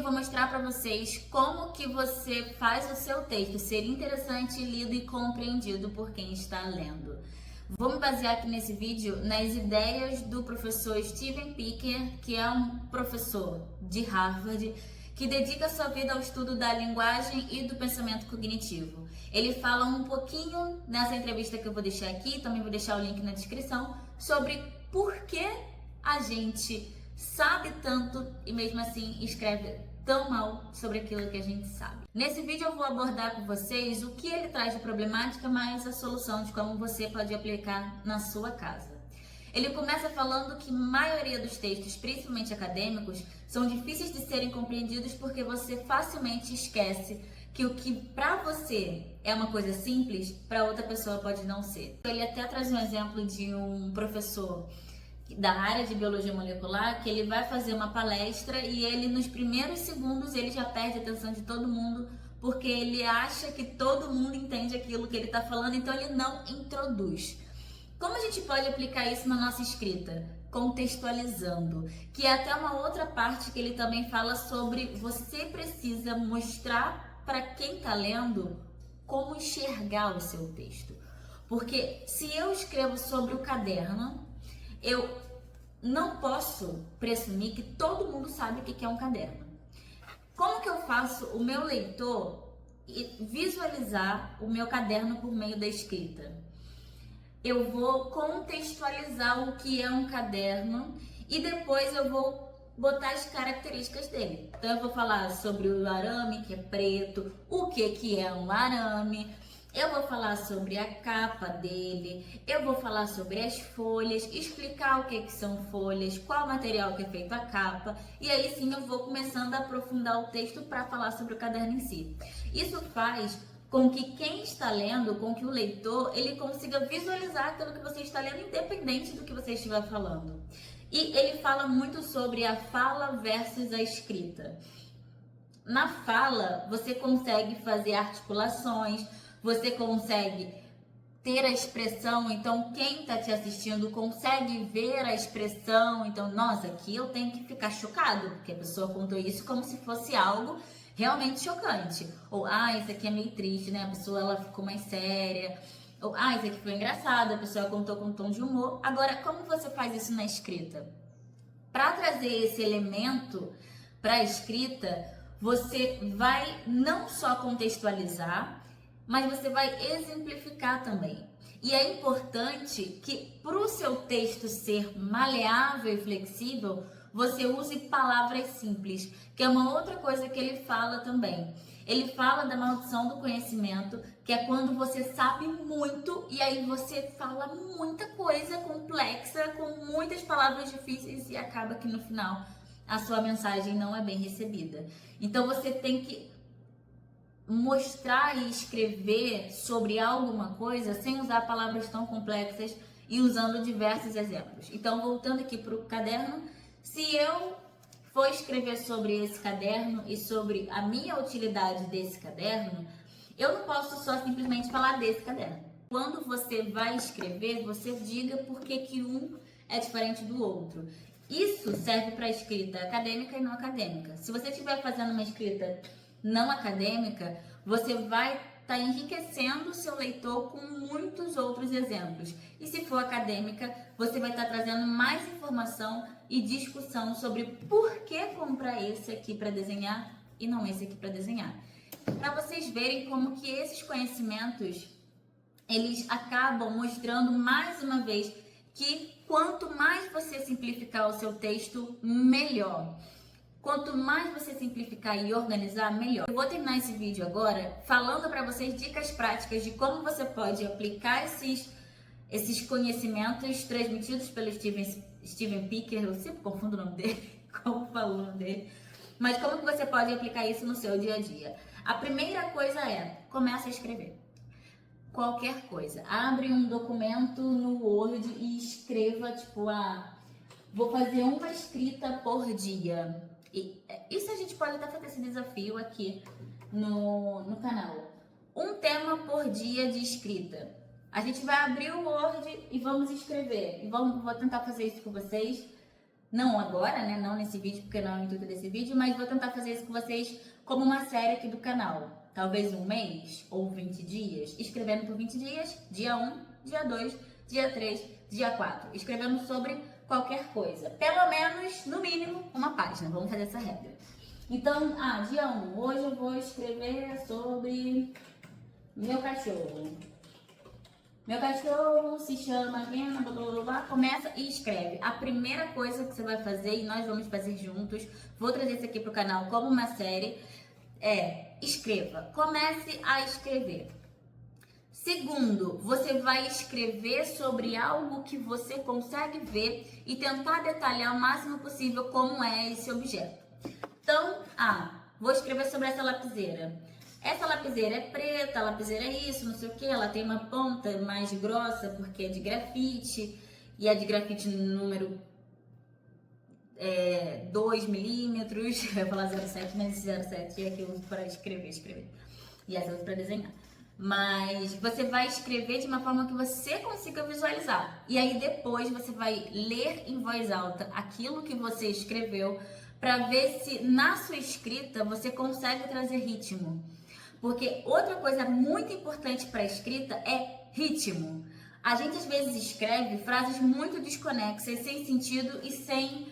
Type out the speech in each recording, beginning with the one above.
eu vou mostrar para vocês como que você faz o seu texto ser interessante, lido e compreendido por quem está lendo. Vou me basear aqui nesse vídeo nas ideias do professor Steven Pinker, que é um professor de Harvard, que dedica sua vida ao estudo da linguagem e do pensamento cognitivo. Ele fala um pouquinho nessa entrevista que eu vou deixar aqui, também vou deixar o link na descrição, sobre por que a gente sabe tanto e mesmo assim escreve tão mal sobre aquilo que a gente sabe. Nesse vídeo eu vou abordar com vocês o que ele traz de problemática, mas a solução de como você pode aplicar na sua casa. Ele começa falando que a maioria dos textos, principalmente acadêmicos, são difíceis de serem compreendidos porque você facilmente esquece que o que para você é uma coisa simples, para outra pessoa pode não ser. Ele até traz um exemplo de um professor da área de biologia molecular, que ele vai fazer uma palestra e ele nos primeiros segundos ele já perde a atenção de todo mundo, porque ele acha que todo mundo entende aquilo que ele está falando, então ele não introduz. Como a gente pode aplicar isso na nossa escrita? Contextualizando, que é até uma outra parte que ele também fala sobre você precisa mostrar para quem está lendo como enxergar o seu texto. Porque se eu escrevo sobre o caderno, eu não posso presumir que todo mundo sabe o que é um caderno. Como que eu faço o meu leitor visualizar o meu caderno por meio da escrita? Eu vou contextualizar o que é um caderno e depois eu vou botar as características dele. Então eu vou falar sobre o arame, que é preto, o que é um arame. Eu vou falar sobre a capa dele, eu vou falar sobre as folhas, explicar o que são folhas, qual material que é feito a capa, e aí sim eu vou começando a aprofundar o texto para falar sobre o caderno em si. Isso faz com que quem está lendo, com que o leitor, ele consiga visualizar aquilo que você está lendo, independente do que você estiver falando. E ele fala muito sobre a fala versus a escrita. Na fala, você consegue fazer articulações, você consegue ter a expressão, então quem está te assistindo consegue ver a expressão, então, nossa, aqui eu tenho que ficar chocado, porque a pessoa contou isso como se fosse algo realmente chocante. Ou, isso aqui é meio triste, né? A pessoa, ela ficou mais séria. Ou, isso aqui foi engraçado, a pessoa contou com um tom de humor. Agora, como você faz isso na escrita? Para trazer esse elemento para a escrita, você vai não só contextualizar, mas você vai exemplificar também. E é importante que para o seu texto ser maleável e flexível, você use palavras simples, que é uma outra coisa que ele fala também. Ele fala da maldição do conhecimento, que é quando você sabe muito e aí você fala muita coisa complexa, com muitas palavras difíceis e acaba que no final a sua mensagem não é bem recebida. Então você tem que mostrar e escrever sobre alguma coisa sem usar palavras tão complexas e usando diversos exemplos. Então, voltando aqui para o caderno, se eu for escrever sobre esse caderno e sobre a minha utilidade desse caderno, eu não posso só simplesmente falar desse caderno. Quando você vai escrever, você diga por que um é diferente do outro. Isso serve para escrita acadêmica e não acadêmica. Se você estiver fazendo uma escrita não acadêmica, você vai estar enriquecendo o seu leitor com muitos outros exemplos. E se for acadêmica, você vai estar trazendo mais informação e discussão sobre por que comprar esse aqui para desenhar e não esse aqui para desenhar. Para vocês verem como que esses conhecimentos, eles acabam mostrando mais uma vez que quanto mais você simplificar o seu texto, melhor. Quanto mais você simplificar e organizar, melhor. Eu vou terminar esse vídeo agora falando para vocês dicas práticas de como você pode aplicar esses conhecimentos transmitidos pelo Steven Pinker. Eu sempre confundo o nome dele, como falo o nome dele. Mas como que você pode aplicar isso no seu dia a dia? A primeira coisa é, começa a escrever. Qualquer coisa. Abre um documento no Word e escreva, tipo, vou fazer uma escrita por dia. E isso a gente pode até fazer esse desafio aqui no canal. Um tema por dia de escrita. A gente vai abrir o Word e vamos escrever. Vou tentar fazer isso com vocês. Não agora, né? Não nesse vídeo, porque não é o intuito desse vídeo, mas vou tentar fazer isso com vocês como uma série aqui do canal. Talvez um mês ou 20 dias, escrevendo por 20 dias, dia 1, dia 2, dia 3, dia 4, escrevendo sobre qualquer coisa. Pelo menos, no mínimo, uma página. Vamos fazer essa regra. Então, dia 1, hoje eu vou escrever sobre meu cachorro. Meu cachorro se chama Vena, blá, blá, blá, começa e escreve. A primeira coisa que você vai fazer, e nós vamos fazer juntos, vou trazer isso aqui pro canal como uma série, escreva. Comece a escrever. Segundo, você vai escrever sobre algo que você consegue ver e tentar detalhar o máximo possível como é esse objeto. Então, vou escrever sobre essa lapiseira. Essa lapiseira é preta, a lapiseira é isso, não sei o que, ela tem uma ponta mais grossa porque é de grafite, e é de grafite número 2 milímetros, eu ia falar 0,7, mas 0,7 é que eu uso para escrever, e essa eu uso para desenhar. Mas você vai escrever de uma forma que você consiga visualizar, e aí depois você vai ler em voz alta aquilo que você escreveu, para ver se na sua escrita você consegue trazer ritmo. Porque outra coisa muito importante para a escrita é ritmo. A gente às vezes escreve frases muito desconexas, sem sentido e sem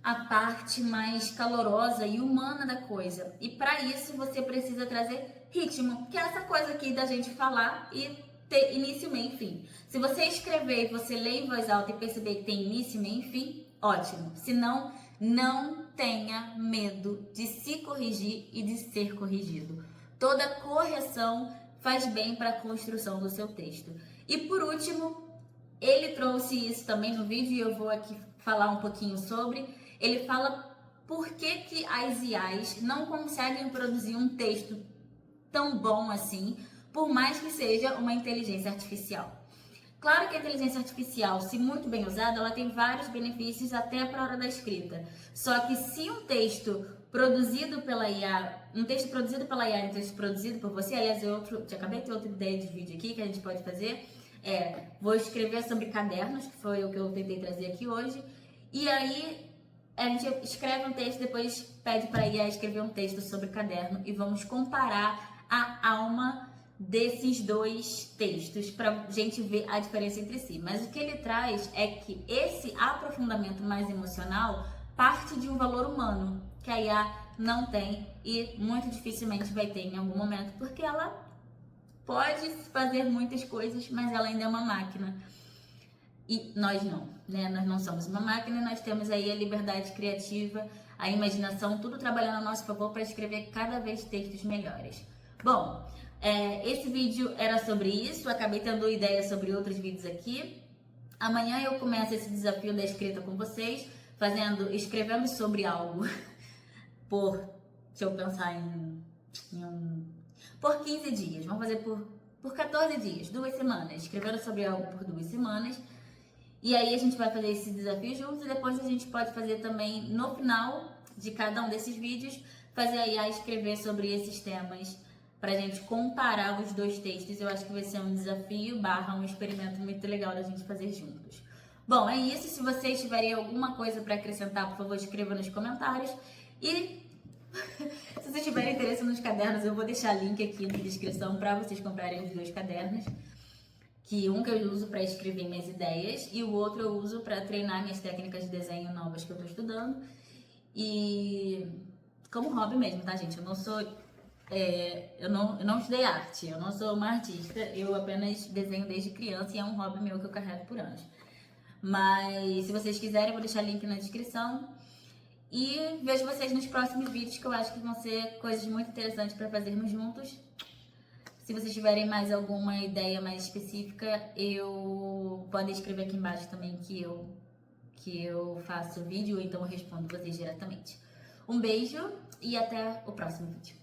a parte mais calorosa e humana da coisa. E para isso você precisa trazer ritmo, que é essa coisa aqui da gente falar e ter início, meio e fim. Se você escrever e você ler em voz alta e perceber que tem início, meio e fim, ótimo. Se não, não tenha medo de se corrigir e de ser corrigido. Toda correção faz bem para a construção do seu texto. E por último, ele trouxe isso também no vídeo e eu vou aqui falar um pouquinho sobre. Ele fala por que as IAs não conseguem produzir um texto tão bom assim, por mais que seja uma inteligência artificial. Claro que a inteligência artificial, se muito bem usada, ela tem vários benefícios até para a hora da escrita. Só que se um texto produzido pela IA, um texto produzido pela IA e um texto produzido por você, aliás, acabei de ter outra ideia de vídeo aqui que a gente pode fazer, vou escrever sobre cadernos, que foi o que eu tentei trazer aqui hoje, e aí a gente escreve um texto, depois pede para a IA escrever um texto sobre caderno e vamos comparar a alma desses dois textos para a gente ver a diferença entre si. Mas o que ele traz é que esse aprofundamento mais emocional parte de um valor humano que a IA não tem e muito dificilmente vai ter em algum momento, porque ela pode fazer muitas coisas, mas ela ainda é uma máquina. E nós não, né? Nós não somos uma máquina, nós temos aí a liberdade criativa, a imaginação, tudo trabalhando a nosso favor para escrever cada vez textos melhores. Bom, esse vídeo era sobre isso, acabei tendo ideia sobre outros vídeos aqui. Amanhã eu começo esse desafio da escrita com vocês, escrevendo sobre algo deixa eu pensar por 15 dias, vamos fazer por 14 dias, 2 semanas, escrevendo sobre algo por 2 semanas. E aí a gente vai fazer esse desafio juntos e depois a gente pode fazer também, no final de cada um desses vídeos, fazer a IA escrever sobre esses temas pra gente comparar os dois textos. Eu acho que vai ser um desafio / um experimento muito legal da gente fazer juntos. Bom, é isso. Se vocês tiverem alguma coisa para acrescentar, por favor, escreva nos comentários. E se vocês tiverem interesse nos cadernos, eu vou deixar link aqui na descrição para vocês comprarem os 2 cadernos. Que um que eu uso para escrever minhas ideias e o outro eu uso para treinar minhas técnicas de desenho novas que eu estou estudando. E como hobby mesmo, tá, gente? Eu não sou... eu não estudei arte, eu não sou uma artista, eu apenas desenho desde criança e é um hobby meu que eu carrego por anos. Mas se vocês quiserem, eu vou deixar link na descrição. E vejo vocês nos próximos vídeos, que eu acho que vão ser coisas muito interessantes para fazermos juntos. Se vocês tiverem mais alguma ideia mais específica, podem escrever aqui embaixo também que eu faço vídeo, ou então eu respondo vocês diretamente. Um beijo e até o próximo vídeo.